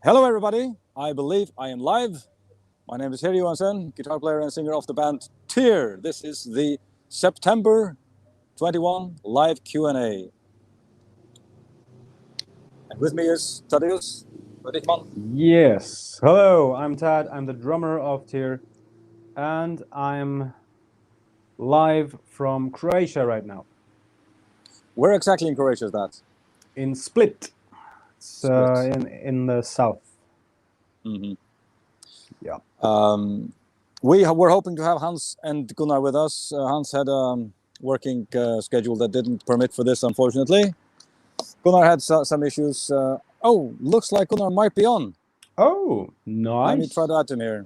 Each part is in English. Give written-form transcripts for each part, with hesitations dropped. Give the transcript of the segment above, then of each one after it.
Hello everybody, I believe I am live. My name is Heri Joensen, guitar player and singer of the band Tyr. This is the September 21 live Q&A. And with me is Tadeusz, Rieckmann. Yes. Hello, I'm Tad. I'm the drummer of Tyr, and I'm live from Croatia right now. Where exactly in Croatia is that? In Split. It's Split. in the south. Mm-hmm. Yeah. We were hoping to have Hans and Gunnar with us. Hans had a working schedule that didn't permit for this, unfortunately. Gunnar had some issues. Looks like Gunnar might be on. Oh, nice. Let me try to add him here.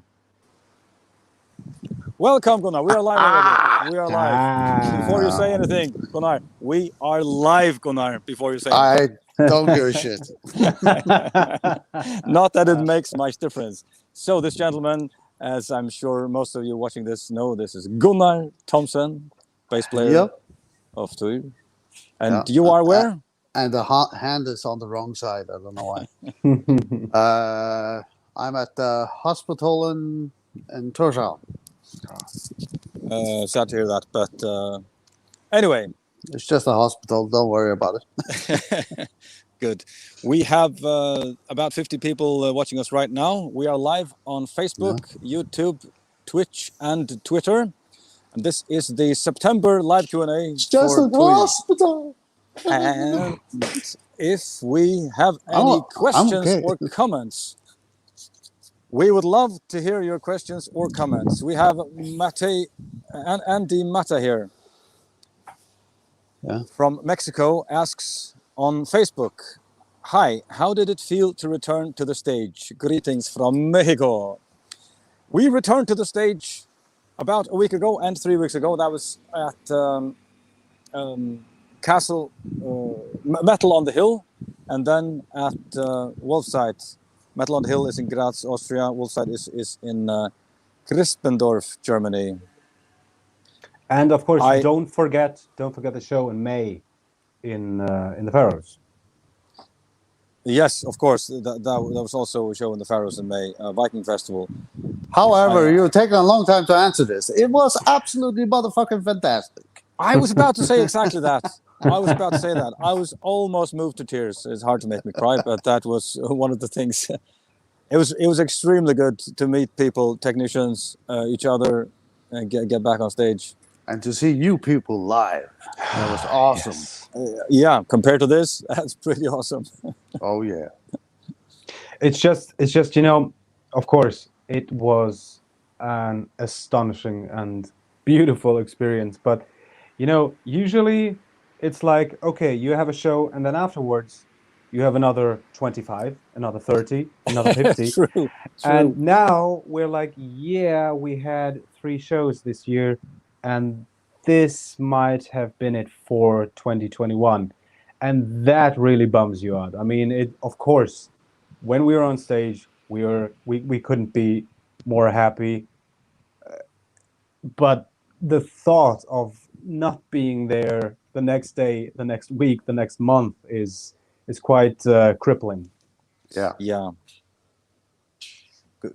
Welcome, Gunnar. We are live already. We are live. Before you say anything, Gunnar, we are live, Gunnar, before you say anything. I don't give a shit. Not that it makes much difference. So this gentleman, as I'm sure most of you watching this know, this is Gunnar Thomsen, bass player of Tyr. And you are where? And the hand is on the wrong side. I don't know why. I'm at the hospital in Thompson. Sad to hear that, but anyway. It's just a hospital. Don't worry about it. Good. We have about 50 people watching us right now. We are live on Facebook, YouTube, Twitch, and Twitter. And this is the September live Q&A. It's just a hospital. And if we have any questions or comments, we would love to hear your questions or comments. We have Andy Mata here from Mexico asks on Facebook, "Hi, how did it feel to return to the stage? Greetings from Mexico." We returned to the stage about a week ago and 3 weeks ago. That was at Castle Metal on the Hill, and then at Wolfside. Metal on the Hill is in Graz, Austria. Wolfside is in Krispendorf, Germany. And of course, don't forget the show in May in the Faroes. Yes, of course. That was also a show in the Faroes in May, Viking Festival. However, you're taking a long time to answer this. It was absolutely motherfucking fantastic. I was about to say exactly that. I was almost moved to tears. It's hard to make me cry, but that was one of the things. It was extremely good to meet people, technicians, each other, and get back on stage. And to see you people live, that was awesome. Yes. Yeah, compared to this, that's pretty awesome. Oh yeah. It's just of course, it was an astonishing and beautiful experience. But usually it's like, okay, you have a show, and then afterwards you have another 25, another 30, another 50. True. And now we're like, yeah, we had 3 shows this year, and this might have been it for 2021. And that really bums you out. I mean, of course, when we were on stage, we couldn't be more happy. But the thought of not being there the next day, the next week, the next month is quite crippling. Yeah.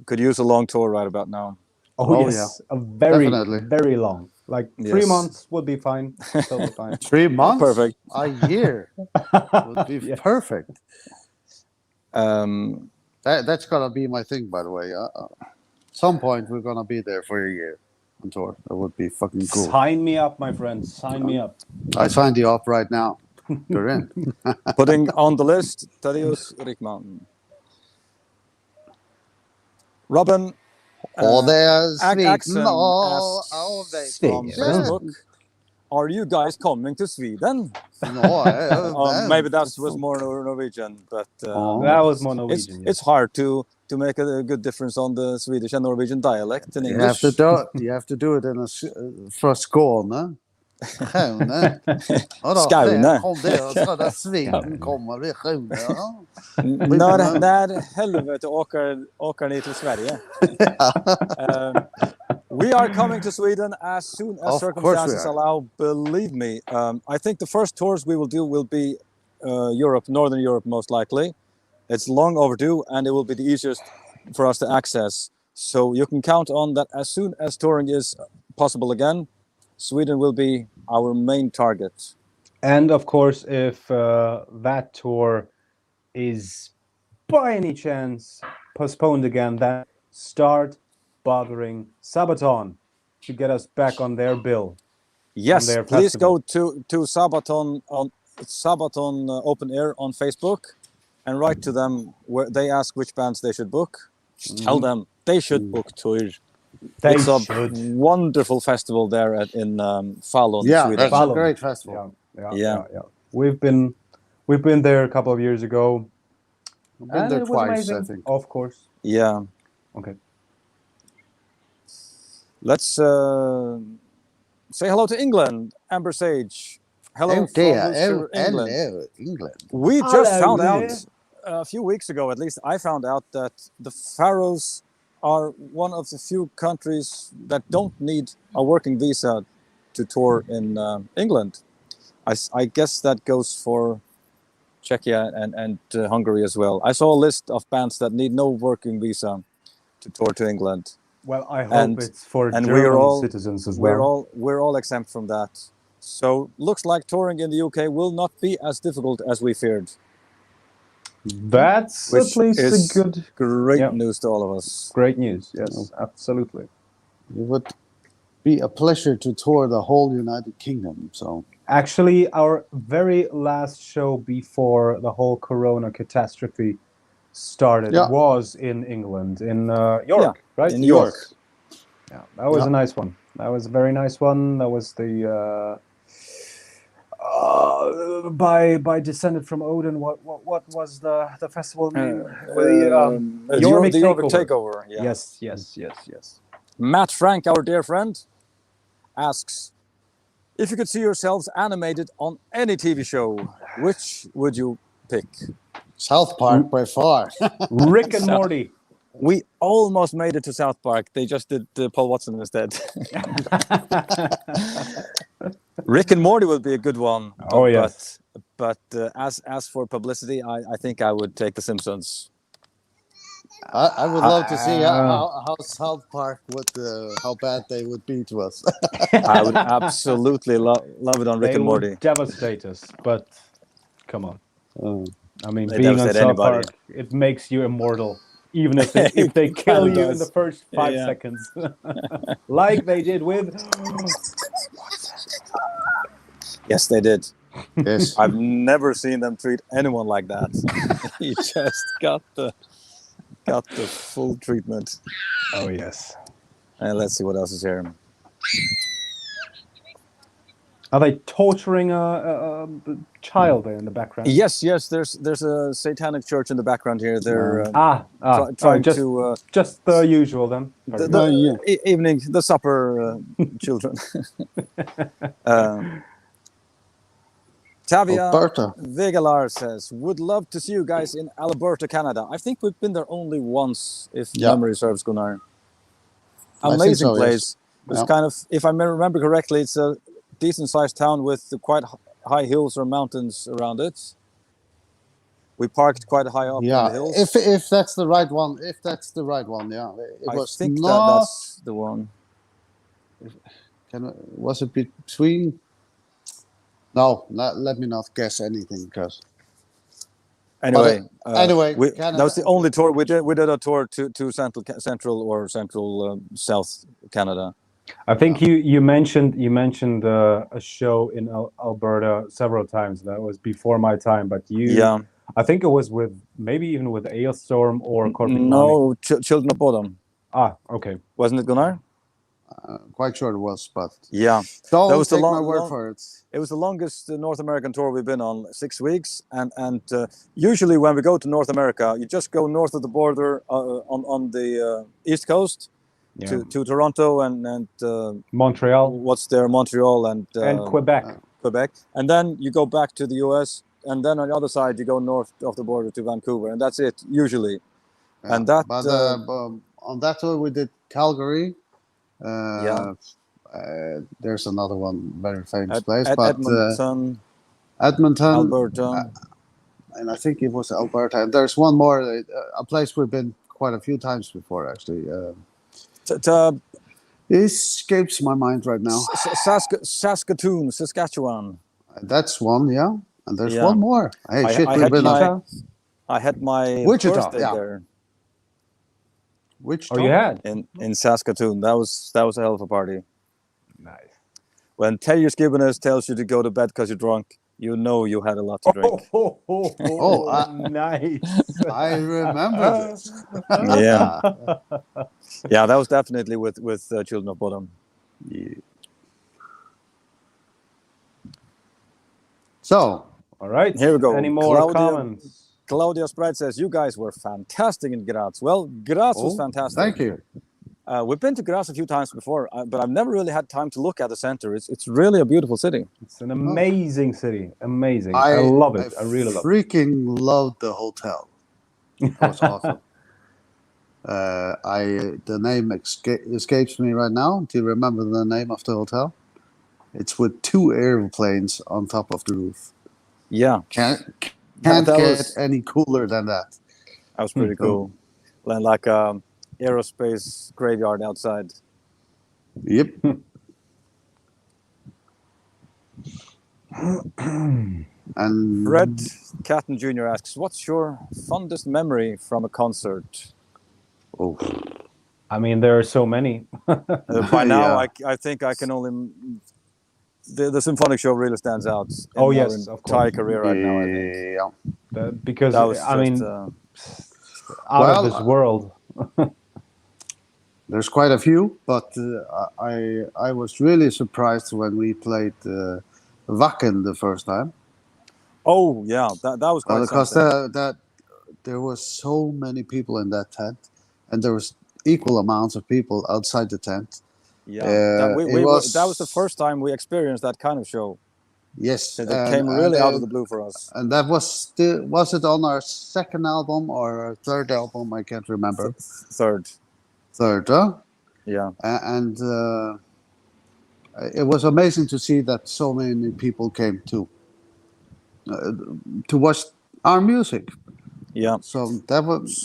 Could use a long tour right about now. Oh yes, yeah. A very Definitely. very long. Like 3 months would be fine. Totally fine. 3 months? Perfect. A year would be perfect. That's gonna be my thing, by the way. Some point we're gonna be there for a year on tour. That would be fucking cool. Sign me up, my friends. Sign me up. I signed you up right now. You're in. Putting on the list, Tadeusz Rieckmann. Robin Axon asks from Facebook, "Are you guys coming to Sweden?" No, maybe that was more Norwegian, but that was more Norwegian. It's hard to make a good difference on the Swedish and Norwegian dialect in English. You have to do it in for Skåne. Skåne. Skåne. Kom det, så där Sweden kommer det Skåne. När helvete åker ni till Sverige? We are coming to Sweden as soon as circumstances allow, believe me. I think the first tours we will do will be Europe, Northern Europe most likely. It's long overdue, and it will be the easiest for us to access. So you can count on that as soon as touring is possible again, Sweden will be our main target. And of course, if that tour is by any chance postponed again, then start bothering Sabaton to get us back on their bill. Yes, their please festival. go to Sabaton on Sabaton Open Air on Facebook and write to them where they ask which bands they should book. Just tell them they should book Tour. They It's a should. wonderful festival there in Falun, Yeah, Sweden. that's Follow. a great festival. Yeah. We've been there a couple of years ago. I've been And there it was twice, amazing. I think. Of course. Yeah. Okay. Let's say hello to England. Amber Sage. Hello Oh, from dear. Worcester, England. Hello, England. We just Hello found there. out a few weeks ago, at least I found out that the Faroes are one of the few countries that don't need a working visa to tour in England. I guess that goes for Czechia and Hungary as well. I saw a list of bands that need no working visa to tour to England. Well, I hope And- it's for and German we're all- citizens as well. We're all exempt from that. So looks like touring in the UK will not be as difficult as we feared. That's Which at least is a good, great news to all of us. great news. Yes, absolutely. It would be a pleasure to tour the whole United Kingdom. So Actually, our very last show before the whole Corona catastrophe started was in England, in York, right? in York. Yeah, that was a nice one. That was a very nice one. That was the by Descended from Odin. What was the festival name? The Jorvik Jorvik Takeover. Takeover. Yeah. Yes. Matt Frank, our dear friend, asks, if you could see yourselves animated on any TV show, which would you pick? South Park by far. Rick and Morty. We almost made it to South Park. They just did Paul Watson instead. Rick and Morty would be a good one. Oh, yes. But as for publicity, I think I would take The Simpsons. I would love to see how South Park would, how bad they would be to us. I would absolutely love it on Rick They and would Morty. devastate us, but come on. I mean, They being on devastate South anybody. Park, it makes you immortal, even if they kill kinda you in does. the first 5 Yeah. seconds, like they did with. Yes, they did. Yes. I've never seen them treat anyone like that. He just got the full treatment. Oh yes. And let's see what else is here. Are they torturing a child there in the background? Yes. There's a satanic church in the background here. They're trying just, to just the usual then. evening the supper children. Tavia Alberta. Vegalar says, would love to see you guys in Alberta, Canada. I think we've been there only once, if memory serves, Gunnar. I think Amazing so, yes. place. It's kind of, if I remember correctly, it's a decent-sized town with quite high hills or mountains around it. We parked quite high up in the hills. If that's the right one, yeah. I was think not. that's the one. Was it between? No, let me not guess anything because. Anyway, Canada. that was the only tour we did. We did a tour to central South Canada. I think you mentioned a show in Alberta several times. That was before my time, but I think it was maybe even with Ailstorm or Corporate. No, Children of Bodom. Okay. Wasn't it, Gunnar? Quite sure it was, but yeah, don't that was take my word for it. It was the longest North American tour we've been on, 6 weeks. And usually when we go to North America, you just go north of the border on the East Coast to Toronto and Montreal. What's there? Montreal and Quebec. Quebec. And then you go back to the US. And then on the other side, you go north of the border to Vancouver. And that's it, usually. Yeah. And that... But on that tour, we did Calgary. There's another one very famous place, but Edmonton, Edmonton, Alberta, and I think it was Alberta. And there's one more, a place we've been quite a few times before, actually. It escapes my mind right now. Saskatchewan. That's one, yeah. And there's Yeah. one more. Hey, I we've had been my- I had my Wichita, birthday yeah. there Which Oh, you had? in Saskatoon. That was a hell of a party. Nice. When Tadeusz Gibbonus tells you to go to bed because you're drunk, you know you had a lot to drink. Nice. I remember this. Yeah. Yeah, that was definitely with Children of Bodom. So, All right. Here we go. Any more Claudia- comments? Claudia Sprite says, you guys were fantastic in Graz. Well, Graz was fantastic. Thank you. We've been to Graz a few times before, but I've never really had time to look at the center. It's really a beautiful city. It's an amazing city. Amazing. I love it. I really love it. Freaking loved the hotel. It was awesome. The name escapes me right now. Do you remember the name of the hotel? It's with 2 airplanes on top of the roof. Yeah. Can't That get was- any cooler than that. That was pretty cool. Like aerospace graveyard outside. Yep. And Red Catton Jr. asks, what's your fondest memory from a concert? oh, I mean, there are so many. By now, Yeah. I think I can only... The symphonic show really stands out. In Oh, our yes, of course. entire career right now, I think. yeah. Because, That was I mean, just, out Well, of this world. There's quite a few, but I was really surprised when we played Wacken the first time. oh, yeah, that was quite Because something. that there was so many people in that tent, and there was equal amounts of people outside the tent. Yeah, that, it was- that was the first time we experienced that kind of show. Yes, It came really out of the blue for us. And that was it on our second album or our third album? I can't remember. Third, Third, huh? yeah. And it was amazing to see that so many people came to watch our music. Yeah, So that was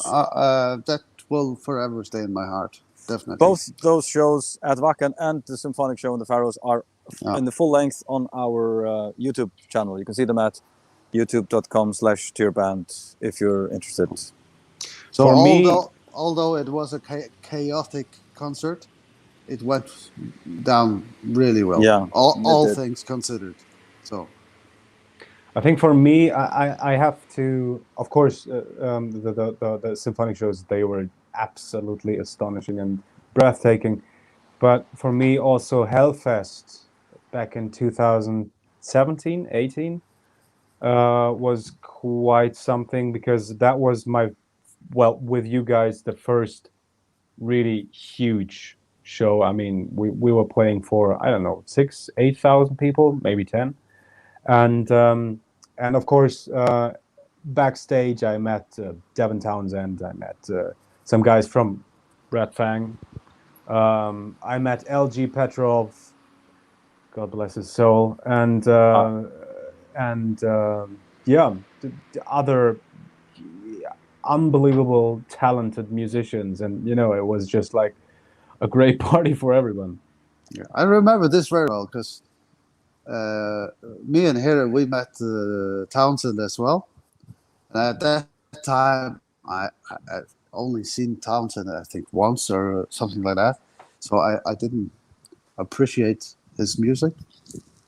that will forever stay in my heart, definitely. both those shows at Wacken and the symphonic show in the Faroes are in the full length on our YouTube channel. You can see them at youtube.com/tearband if you're interested. So For me- although it was a chaotic concert, it went down really well. Yeah, all it did. things considered. So I think for me, I have to, of course, the symphonic shows, they were absolutely astonishing and breathtaking. But for me, also Hellfest back in 2017, 18 was quite something, because that was with you guys, the first really huge show. I mean, we were playing for, I don't know, 6,000, 8,000 people, maybe 10. And of course, backstage, I met Devin Townsend. I met some guys from Red Fang. I met LG Petrov, God bless his soul, and yeah, the other unbelievable talented musicians, and it was just like a great party for everyone. yeah, I remember this very well because me and Heri, we met Thompson as well. And at that time, I've only seen Thompson, I think, once or something like that. So I didn't appreciate his music.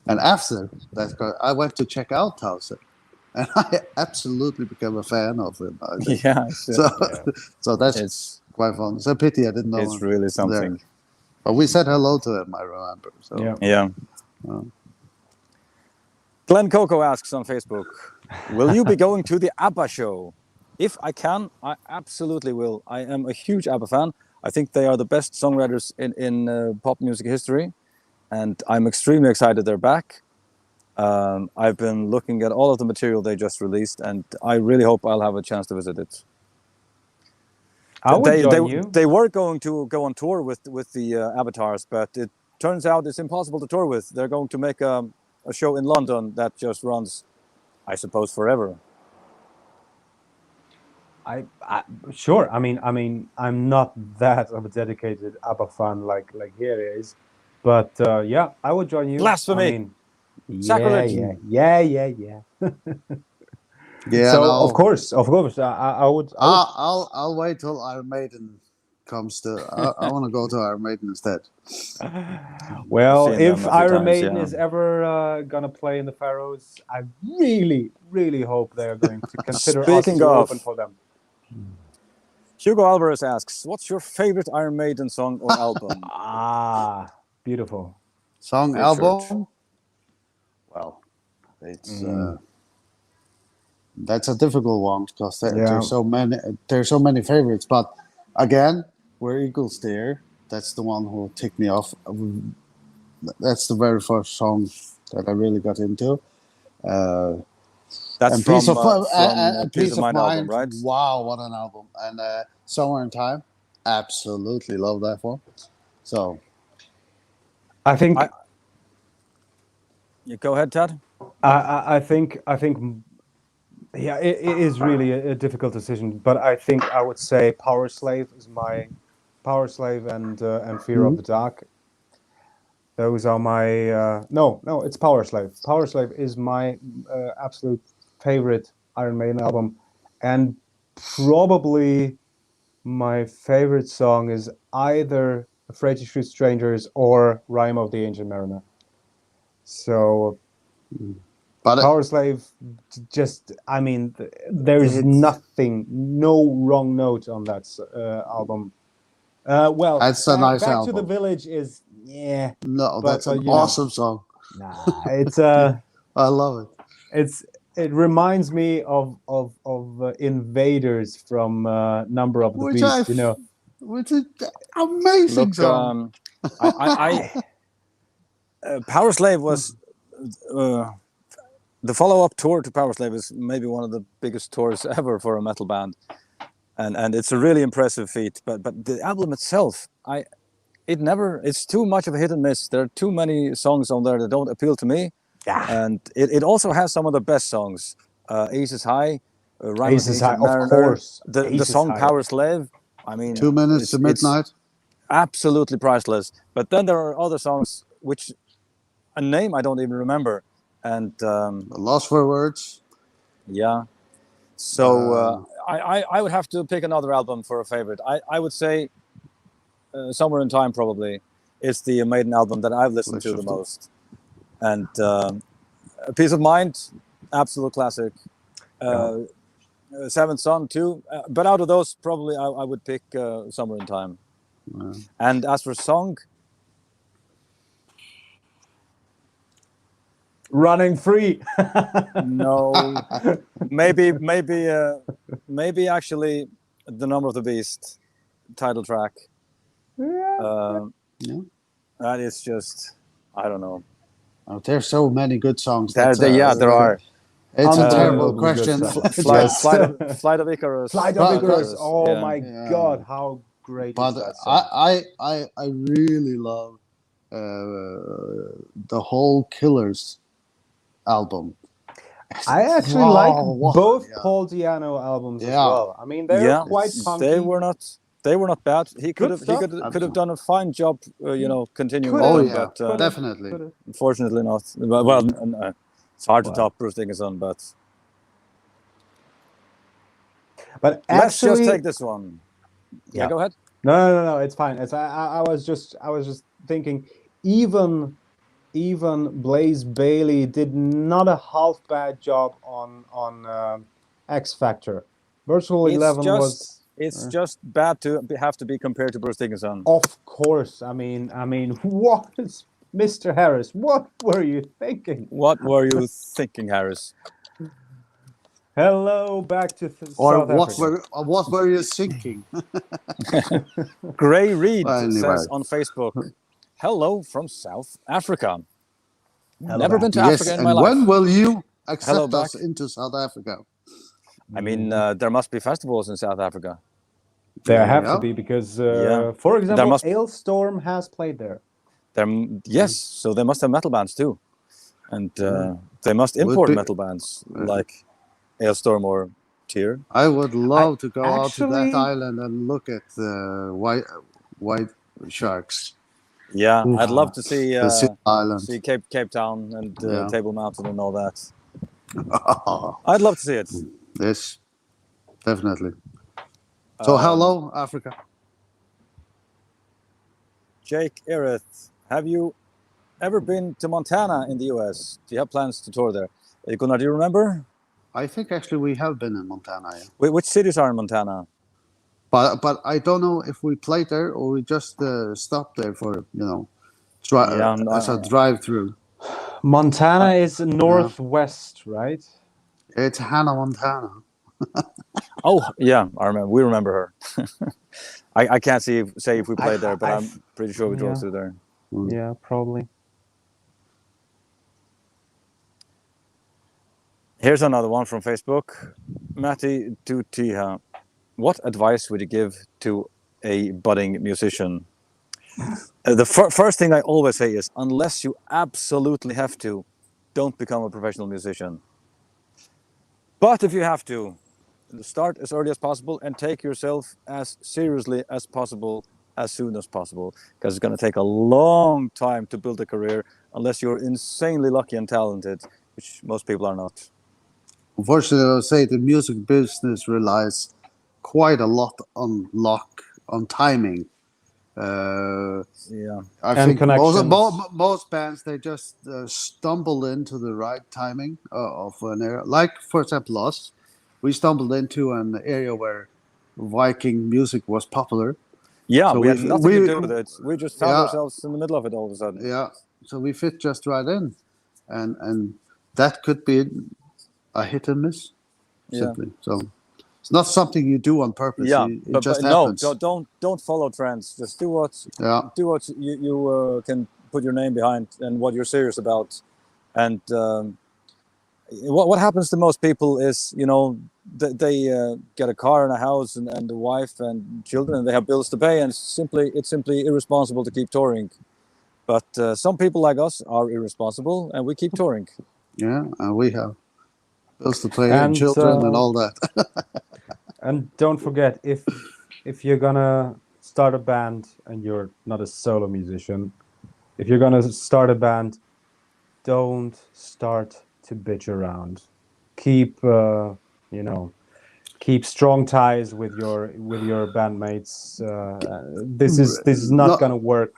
And after that, I went to check out Thompson. And I absolutely became a fan of him. I think. Yeah, So that's it's quite fun. It's a pity I didn't know it's him really there. something. But we said hello to him, I remember. So. Yeah. Yeah. Glenn Coco asks on Facebook, will you be going to the ABBA show? If I can, I absolutely will. I am a huge ABBA fan. I think they are the best songwriters in pop music history. And I'm extremely excited they're back. I've been looking at all of the material they just released, and I really hope I'll have a chance to visit it. I would join you. They were going to go on tour with the Avatars, but it turns out it's impossible to tour with. They're going to make a show in London that just runs, I suppose, forever. Sure. I mean, I'm not that of a dedicated ABBA fan like Heri is, but yeah, I would join you. Blasphemy! I mean, Sacrilege! yeah. Yeah, So no. of course, I would. I'll wait till Iron Maiden comes to. I want to go to Iron Maiden instead. Well, Seen them if a few Iron times, Maiden yeah. is ever gonna play in the Faroes, I really hope they are going to consider us Speaking to of- open for them. Hugo Alvarez asks, "What's your favorite Iron Maiden song or album?" Ah, beautiful. Song Richard. album. Well, it's that's a difficult one because there's so many. There's so many favorites, but again, where Eagles There, that's the one who ticked me off. That's the very first song that I really got into. That's And from Peace of Mind album, right? Wow, what an album! And Somewhere in Time, absolutely love that one. So I think You go ahead, Tad. I think yeah, it is really a difficult decision, but I think I would say Power Slave is my Power Slave and Fear of the Dark. Those are my no, it's Power Slave. Power Slave is my absolute favorite Iron Maiden album, and probably my favorite song is either Afraid to Shoot Strangers or Rhyme of the Ancient Mariner. So but Power Slave, just, I mean, there's nothing, no wrong note on that album. Well, It's a nice Back to album. the Village is, yeah, no, but, that's an you know. awesome song. nah, it's I love it. it reminds me of Invaders from Number of the Which Beast, you know. Which is amazing Look, song. Power Slave was the follow-up tour to Power Slave is maybe one of the biggest tours ever for a metal band, and it's a really impressive feat. But the album itself, it's too much of a hit and miss. There are too many songs on there that don't appeal to me, and it also has some of the best songs. Aces High, Rhyme of the Aces High, Ancient of Mariner, course. the Aces song High. Power Slave. I mean, 2 minutes to it's midnight. absolutely priceless. But then there are other songs which a name I don't even remember, and Lost for Words. yeah. So I would have to pick another album for a favorite. I would say Somewhere in Time probably is the Maiden album that I've listened to the most, and Peace of Mind, absolute classic. Seventh Son too, but out of those probably I would pick Somewhere in Time. And as for song, Running Free. no, maybe actually The Number of the Beast title track. That is just, I don't know. Oh, there's so many good songs. There are. It's a terrible Unbelievable question. good Flight of Icarus. Flight of Icarus. Oh yeah. my God, how great But is that song? I really love the whole Killers album. I actually like both Paul Di'Anno albums as well. I mean, they're quite funky. They were not bad. He could Good have done a fine job, continuing. But definitely. Unfortunately not. Well, it's hard to top Bruce Dickinson, but actually, let's just take this one. Yeah, go ahead. No, it's fine. I was just thinking, even Blaze Bayley did not a half bad job on X Factor. Virtual 11 was. It's just bad to have to be compared to Bruce Dickinson. Of course. I mean, what is Mr. Harris? What were you thinking? What were you thinking, Harris? Hello, back to Or South Africa. what were you thinking? Gray Reed Anyway. says on Facebook, "Hello from South Africa. Hello Never back. been to Yes, Africa in and my life." when will you Hello accept us back. into South Africa? I mean, there must be festivals in South Africa. There have Yeah. to be because, Yeah. for example, must- Ailstorm has played there. Yes, so they must have metal bands too, and they must import be- metal bands like Ailstorm or tier. I would love to go out to that actually- island and look at the white sharks. Yeah, Oof. I'd love to see The Sea Island. see Cape Town and Yeah. Table Mountain and all that. I'd love to see it. Yes, definitely. So hello, Africa. Jake Erith, have you ever been to Montana in the US? Do you have plans to tour there? Gunnar, do you remember? I think actually we have been in Montana, yeah. Which cities are in Montana? But I don't know if we played there or we just stopped there for as a drive-through. Montana is northwest, right? It's Hannah Montana. Oh, yeah, I remember. We remember her. I can't say if we played there, but I'm pretty sure we drove through there. Yeah, probably. Here's another one from Facebook. Matti Tutiha. What advice would you give to a budding musician? The first thing I always say is, unless you absolutely have to, don't become a professional musician. But if you have to, start as early as possible and take yourself as seriously as possible as soon as possible, because it's going to take a long time to build a career unless you're insanely lucky and talented, which most people are not. Unfortunately, I would say the music business relies quite a lot on luck, on timing. Yeah, I And think connections. most bands, they just stumble into the right timing of an area. Like, for example, us, we stumbled into an area where Viking music was popular. yeah, So we had nothing to do with it. We just found Yeah. ourselves in the middle of it all of a sudden. Yeah, so we fit just right in, and that could be a hit and miss, simply. So it's not something you do on purpose. Yeah, It just no, happens. don't follow trends. Just do what you can put your name behind and what you're serious about. And what happens to most people is, they get a car and a house and a wife and children, and they have bills to pay, and it's simply irresponsible to keep touring. But some people like us are irresponsible, and we keep touring. Yeah, and we have bills to pay and And, children and all that. And don't forget, if you're gonna start a band and you're not a solo musician, if you're gonna start a band, don't start to bitch around. Keep keep strong ties with your bandmates. This is not gonna work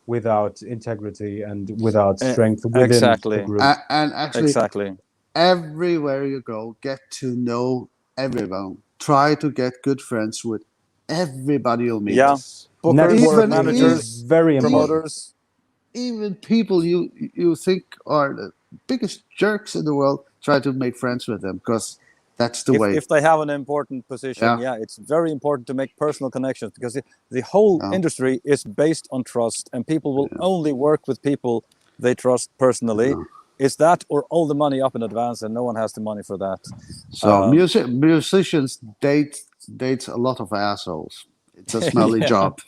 without integrity and without strength within exactly. the group. And actually, Exactly. everywhere you go, get to know everyone. Try to get good friends with everybody you meet. Yeah. Bookers, Networking managers, is very important. promoters. Even people you think are the biggest jerks in the world, try to make friends with them, because that's the way. If they have an important position, Yeah. it's very important to make personal connections, because the whole industry is based on trust, and people will only work with people they trust personally. It's that or all the money up in advance, and no one has the money for that. So musicians date a lot of assholes. It's a smelly job.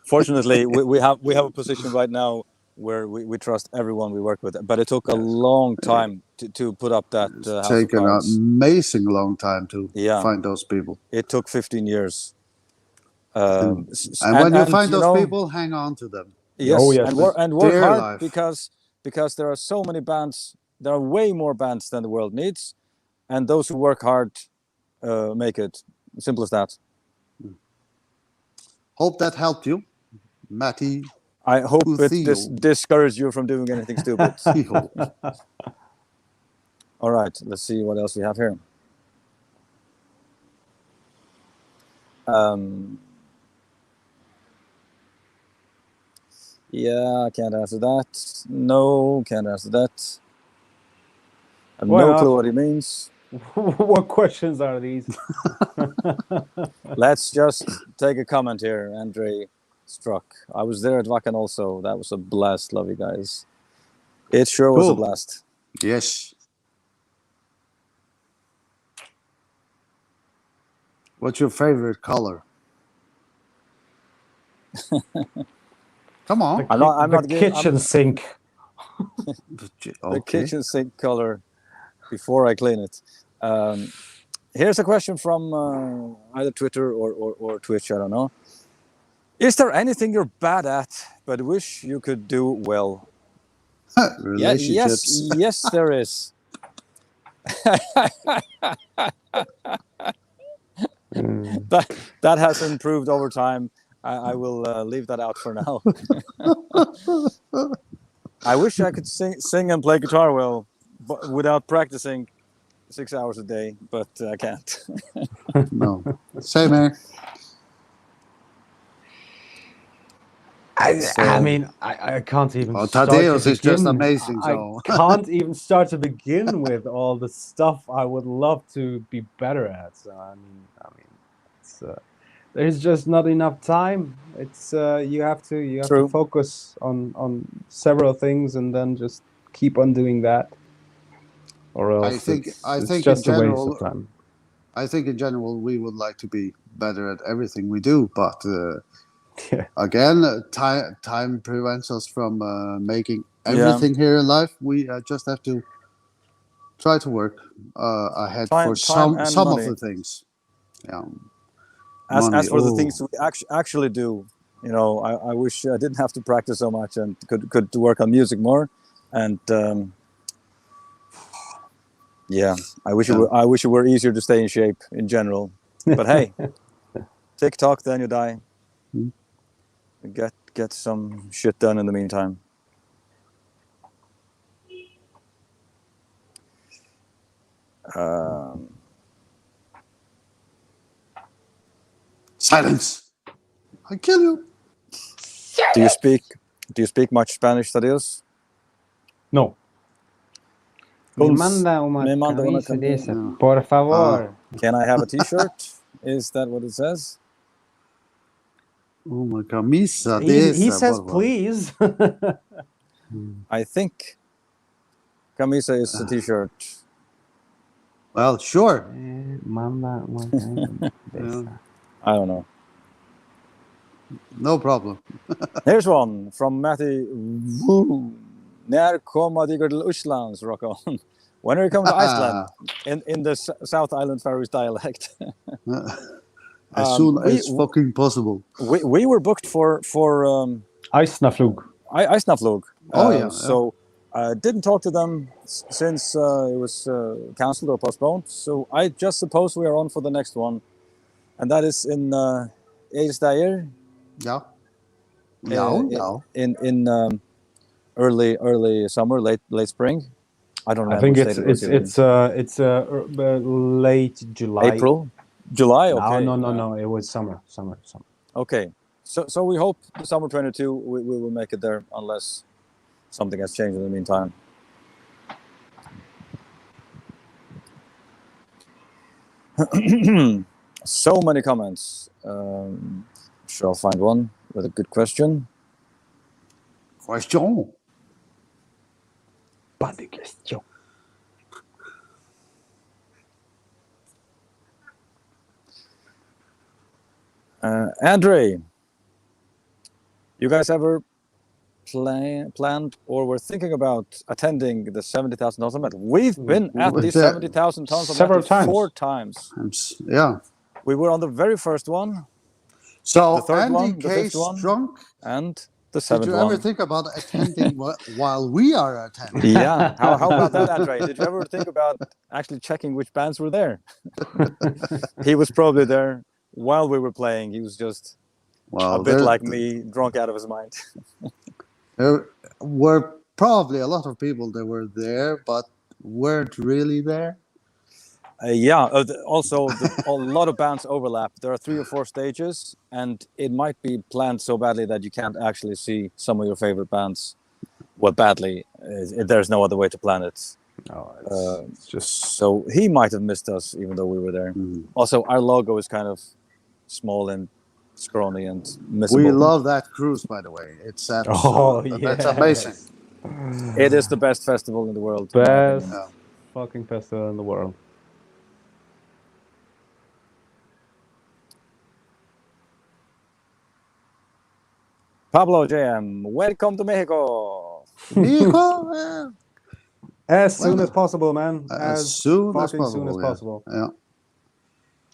Fortunately, we have a position right now where we trust everyone we work with, but it took a long time to put up that house of Taken an cards. amazing long time to Yeah. find those people. It took 15 years. And when you find those people, hang on to them. Yes, Oh, yes. and work Their hard, life. because there are so many bands. There are way more bands than the world needs, and those who work hard make it. Simple as that. Hope that helped you, Matty. I hope it Theo. discouraged you from doing anything stupid. Theo. All right, let's see what else we have here. Yeah, I can't answer that. No, can't answer that. I have no clue what he means. What questions are these? Let's just take a comment here. Andre Struck. I was there at Wacken also. That was a blast. Love you guys. It sure was a Cool. blast. Yes. What's your favorite color? Come on. I'm not giving- kitchen sink. The kitchen sink color before I clean it. Here's a question from either Twitter or Twitch. I don't know. Is there anything you're bad at but wish you could do well? Relationships. Yes, there is. That has improved over time. I will leave that out for now. I wish I could sing and play guitar well, but without practicing 6 hours a day, but I can't. No. Same here. I mean, I can't even start Tadeusz to is just begin. amazing, so. I can't even start to begin with all the stuff I would love to be better at. So I mean, it's, there's just not enough time. It's you have to True. focus on several things and then just keep on doing that, or else I think it's just in a waste general, of time. I think in general we would like to be better at everything we do, but Yeah. again, time prevents us from making everything here in life. We just have to try to work ahead for Time and some of money. the things. Yeah. As for the Money, things we actually do, you know, I wish I didn't have to practice so much and could work on music more. And yeah, I wish it were easier to stay in shape in general. But hey, TikTok, then you die. Hmm. Get some shit done in the meantime. Silence! I kill you. Do you speak much Spanish, Tadeusz? No. Me Gunz, manda una me manda una camisa de esa, camisa. por favor. Can I have a T-shirt? Is that what it says? Uma camisa He dessa, says por favor. please. I think camisa is a T-shirt. Well, sure. Manda una camisa de esa. I don't know. No problem. Here's one from Matty. När kommer du till Islands, rock on? When are you coming to Iceland? In the South Island Faroese dialect. As soon as fucking possible. We were booked for Eisnaflug. Eisnaflug. Oh yeah. So I didn't talk to them since it was cancelled or postponed. So I just suppose we are on for the next one, and that is in Eisdair. Yeah. Yeah. In early summer, late spring. I don't remember. I think it's late July. April, July. Okay. No. It was summer. Okay. So we hope the summer 22 we will make it there unless something has changed in the meantime. So many comments. Sure, I'll find one with a good question. Question. Pas de question. Andre, you guys ever planned or were thinking about attending the 70,000 tons of metal? We've been at the 70,000 tons of several metal times. 4 times. Yeah. We were on the very first one, So the third Andy one, the fifth K's one, drunk. and the Did seventh you one. ever think about attending while we are attending? Yeah. How about that, Andre? Did you ever think about actually checking which bands were there? He was probably there while we were playing. He was just a bit like me, drunk out of his mind. There were probably a lot of people that were there, but weren't really there. Also, a lot of bands overlap. There are 3 or 4 stages, and it might be planned so badly that you can't actually see some of your favorite bands. Well, badly. There's no other way to plan it. No, it's just so he might have missed us, even though we were there. Mm. Also, our logo is kind of small and scrawny and missable. We love that cruise, by the way. It's that's amazing. It is the best festival in the world. Best fucking festival in the world. Pablo JM, welcome to Mexico. Mexico. As soon Well, as possible, man. as soon as fucking soon as possible. Yeah. possible. Yeah.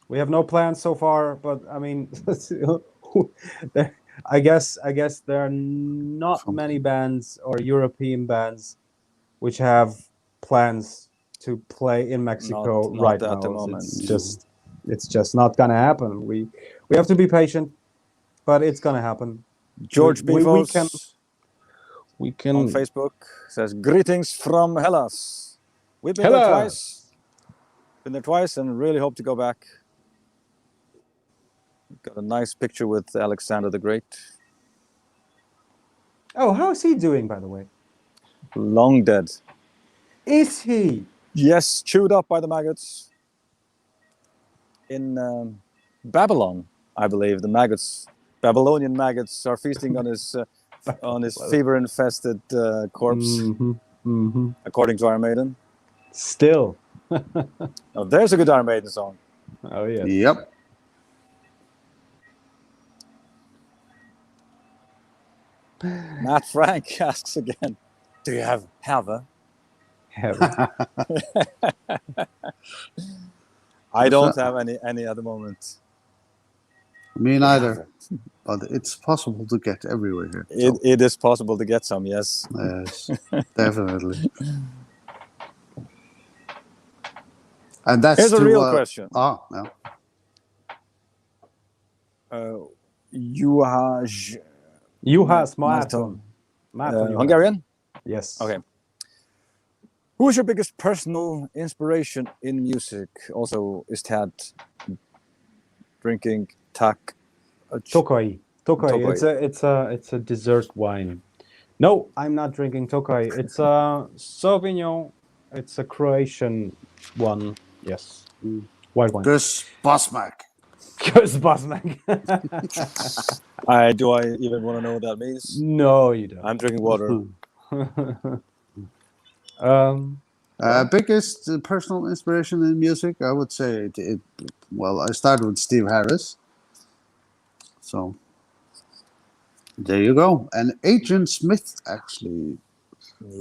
We have no plans so far, but I mean, I guess there are not many bands or European bands which have plans to play in Mexico Not right at the now. moment. It's just not gonna happen. We have to be patient, but it's gonna happen. George we Bivos can on Facebook says, greetings from Hellas. We've been Hello. there twice. Been there twice and really hope to go back. Got a nice picture with Alexander the Great. Oh, how is he doing, by the way? Long dead. Is he? Yes, chewed up by the maggots. In Babylon, I believe, the maggots, Babylonian maggots, are feasting on his fever-infested corpse, according to Iron Maiden. Still. Oh, there's a good Iron Maiden song. Oh yeah. Yep. Matt Frank asks again, do you have Hava? I don't have any at the moment. Me neither. But it's possible to get everywhere here. It is possible to get some, yes. Yes, definitely. And that's Here's a real question. Yeah. Juhas Marton. Hungarian? Yes. Okay. Who is your biggest personal inspiration in music? Also, is Tad drinking Tokaj. It's a dessert wine. No, I'm not drinking Tokaj. It's a Sauvignon. It's a Croatian one. Yes. White wine. Gus Bosmak. Gus Bosmak. Do I even want to know what that means? No, you don't. I'm drinking water. Biggest personal inspiration in music, I would say well, I started with Steve Harris. So there you go. And Adrian Smith, actually,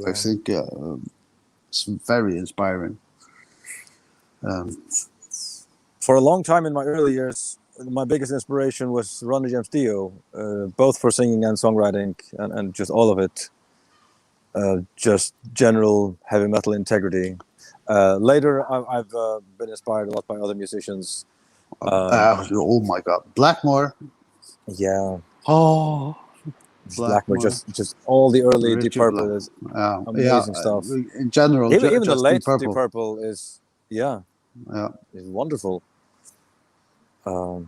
I think it's very inspiring. For a long time in my early years, my biggest inspiration was Ronnie James Dio, both for singing and songwriting and just all of it. Just general heavy metal integrity. Later, I've been inspired a lot by other musicians. Oh my God, Blackmore. Yeah. Oh, Blackmore. Just all the early Deep Purple is amazing stuff. In general, even the late Deep Deep Purple is is wonderful. The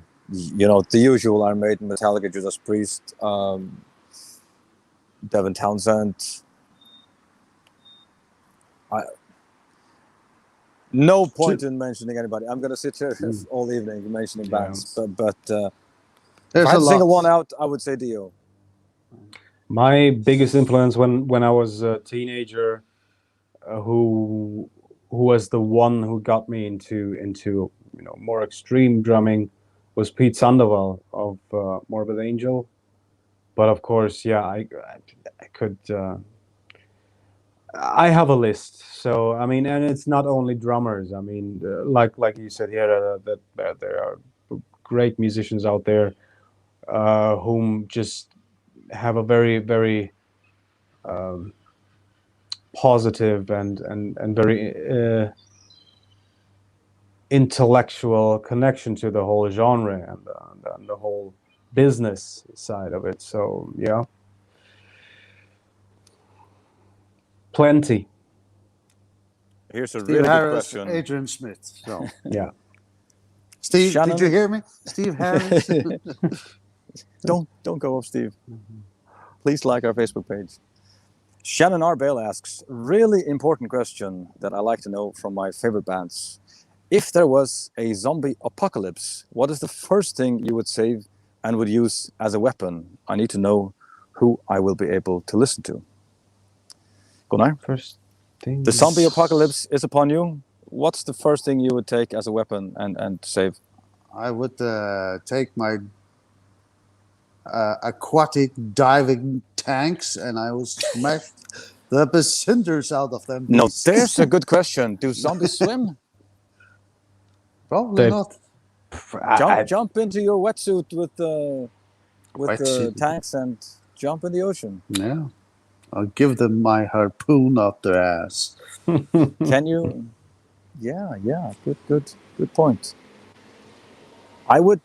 usual Iron Maiden, Metallica, Judas Priest, Devin Townsend. No point in mentioning anybody. I'm going to sit here all evening mentioning bands, but if I had to single one out, I would say Dio. My biggest influence when I was a teenager, who was the one who got me into more extreme drumming, was Pete Sandoval of Morbid Angel. But of course, I could. I have a list, so I mean, and it's not only drummers. I mean, like you said here, that there are great musicians out there whom just have a very, very positive and very intellectual connection to the whole genre and the whole business side of it. So yeah. Plenty. Here's a Steve really Harris, good question. Adrian Smith. So Yeah. Steve, Shannon? did you hear me? Steve Harris. Don't go off, Steve. Please like our Facebook page. Shannon R. Bale asks, really important question that I like to know from my favorite bands. If there was a zombie apocalypse, what is the first thing you would save and would use as a weapon? I need to know who I will be able to listen to. Gunnar? First thing. The zombie apocalypse is upon you. What's the first thing you would take as a weapon and save? I would take my aquatic diving tanks and I will smash the cinders out of them. No, beasts. there's a good question. Do zombies swim? Probably They- not. Jump into your wetsuit with Wetsuit. tanks and jump in the ocean. Yeah. I'll give them my harpoon up their ass. Can you? Yeah. Good point. I would.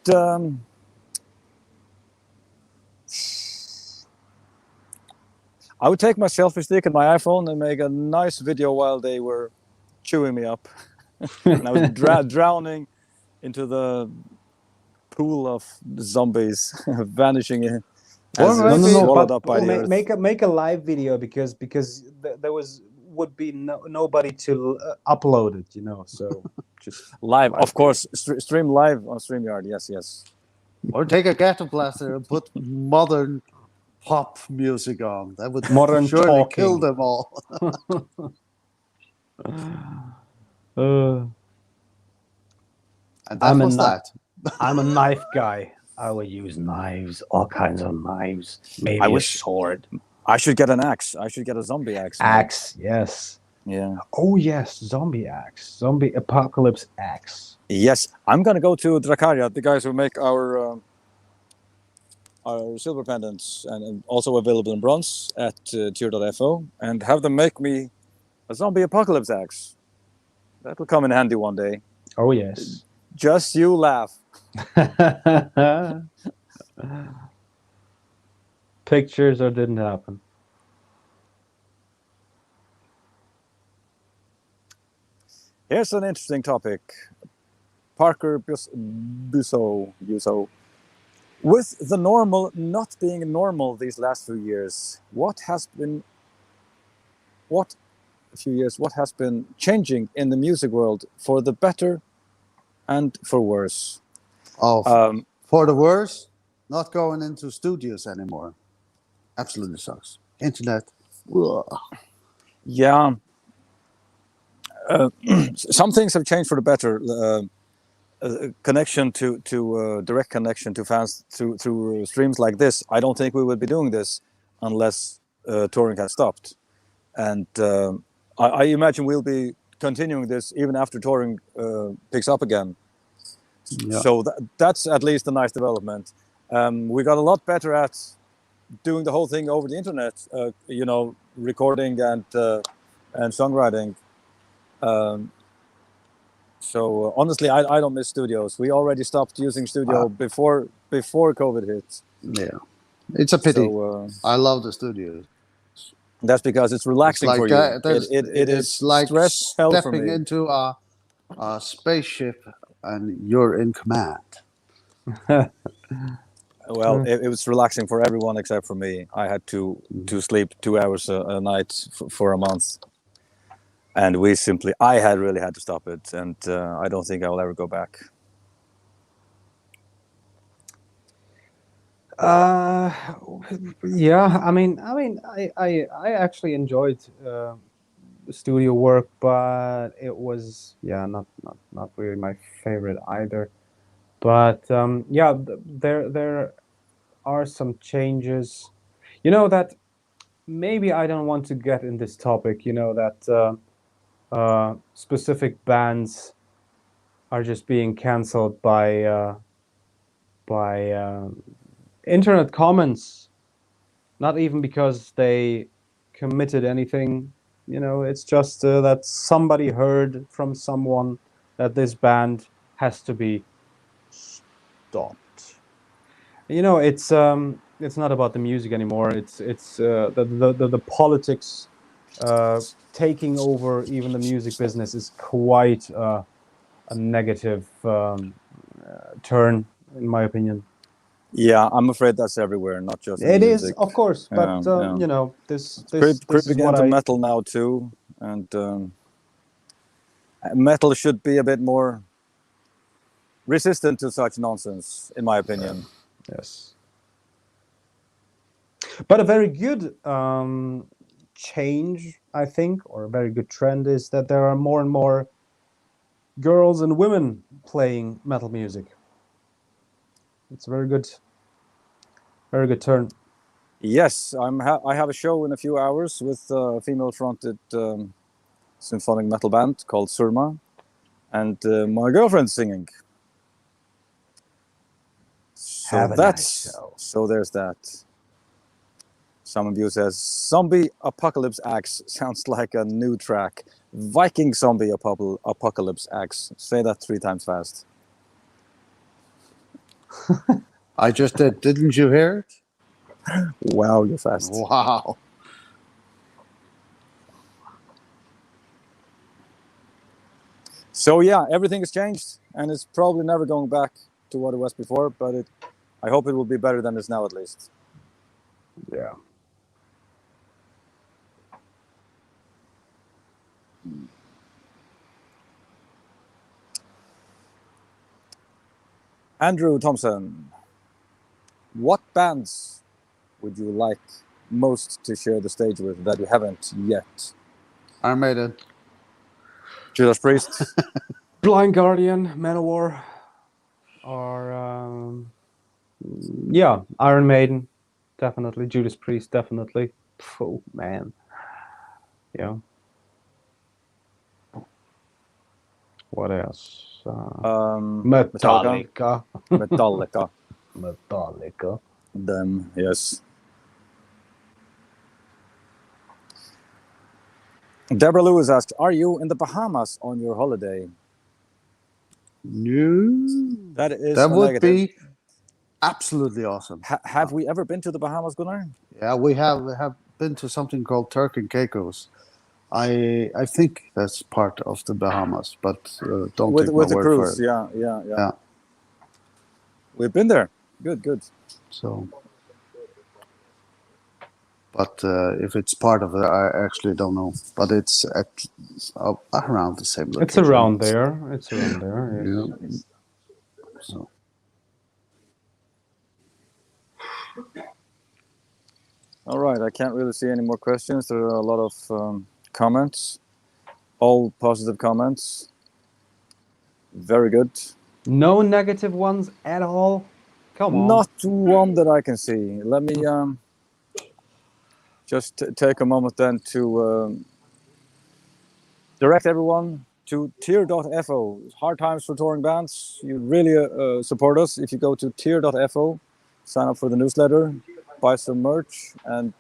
I would take my selfie stick and my iPhone and make a nice video while they were chewing me up, and I was drowning into the pool of zombies, vanishing in. Or As maybe- swallowed up by the earth. make a live video because there would be nobody to upload it, you know. So just Live, of course, stream live on StreamYard. Yes. Or take a ghetto blaster and put modern pop music on. That would Modern surely talking. kill them all. And that I'm a was nut. that. I'm a knife guy. I will use knives, all kinds of knives. Maybe I a wish- sword. I should get an axe. I should get a zombie axe. Axe, yes. Yeah. Oh yes, zombie axe, zombie apocalypse axe. Yes, I'm gonna go to Dracaria, the guys who make our silver pendants, and also available in bronze at tier.fo, and have them make me a zombie apocalypse axe. That will come in handy one day. Oh yes. Just you laugh. Pictures or didn't happen. Here's an interesting topic. Parker Busso. With the normal not being normal these last few years, what has been changing in the music world for the better and for worse? Oh, for the worse, not going into studios anymore. Absolutely sucks. Internet. Ugh. Yeah. Some things have changed for the better. Connection to direct connection to fans through streams like this. I don't think we would be doing this unless touring had stopped. And I imagine we'll be continuing this even after touring picks up again. Yeah. So that's at least a nice development. We got a lot better at doing the whole thing over the internet, recording and songwriting. So honestly, I don't miss studios. We already stopped using studio before COVID hit. Yeah. It's a pity. So I love the studios. that's because it's relaxing for you. It is it's like stress hell for stepping me. into a spaceship and you're in command. Well, it was relaxing for everyone except for me. I had to sleep 2 hours a night for a month, and I really had to stop it, and I don't think I will ever go back. Yeah. I mean, I actually enjoyed studio work, but it was not really my favorite either. But there are some changes. You know that maybe I don't want to get in this topic. You know that specific bands are just being canceled by internet comments, not even because they committed anything. You know, it's just that somebody heard from someone that this band has to be stopped. You know, it's not about the music anymore. It's the politics taking over even the music business is quite a negative turn, in my opinion. Yeah, I'm afraid that's everywhere, not just in It is, music. of course, but Yeah. you know, this Creeping is what into I metal now too, and metal should be a bit more resistant to such nonsense, in my opinion. yes. But a very good change, I think, or a very good trend is that there are more and more girls and women playing metal music. It's a very good turn. Yes, I have a show in a few hours with a female-fronted symphonic metal band called Surma, and my girlfriend's singing. So Have a nice show. So there's that. Some of you says Zombie Apocalypse Axe sounds like a new track. Viking Zombie Apocalypse Axe. Say that 3 times fast. I just did. Didn't you hear it? Wow, you're fast. Wow. So yeah, everything has changed, and it's probably never going back to what it was before, but I hope it will be better than it is now, at least. Yeah. Andrew Thompson, what bands would you like most to share the stage with that you haven't yet? Iron Maiden. Judas Priest. Blind Guardian, Manowar, or yeah, Iron Maiden, definitely. Judas Priest, definitely. Oh man, yeah. What else? Metallica. Metallica. Metallica. Them, yes. Deborah Lewis asked, are you in the Bahamas on your holiday? No. That would negative. be absolutely awesome. Have we ever been to the Bahamas, Gunnar? Yeah, we have been to something called Turk and Caicos. I think that's part of the Bahamas, but don't take my with the word cruise. for it. Yeah. We've been there. Good. So, but if it's part of it, I actually don't know. But it's around the same location. It's around there. Yes. Yeah. So. All right, I can't really see any more questions. There are a lot of comments, all positive comments. Very good. No negative ones at all. Come on. Not one that I can see. Let me just take a moment then to direct everyone to tier.fo. Hard times for touring bands. You really support us if you go to tier.fo, sign up for the newsletter, buy some merch, and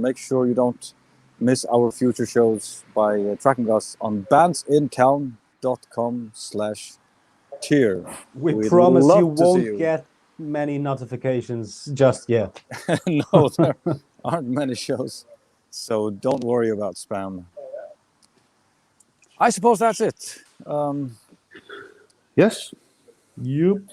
make sure you don't miss our future shows by tracking us on bandsintown.com/tier. We promise you won't get many notifications just yet. No, there aren't many shows, so don't worry about spam. I suppose that's it. Yes. Yep.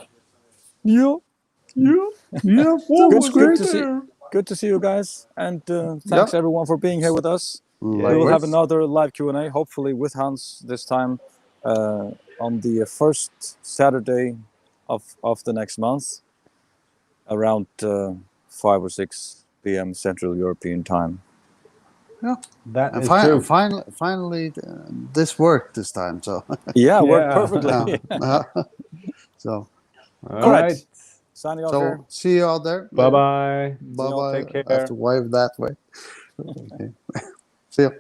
Good to see you guys, and thanks everyone for being here with us. We will have another live Q&A, hopefully with Hans this time on the first Saturday of the next month, around 5 or 6 p.m. Central European time. Yeah, that is true. Finally, this worked this time. So worked perfectly. So all right. Signing off so here. see you out there. Bye-bye. Bye-bye. Take care. I have to wave that way. Okay. See you.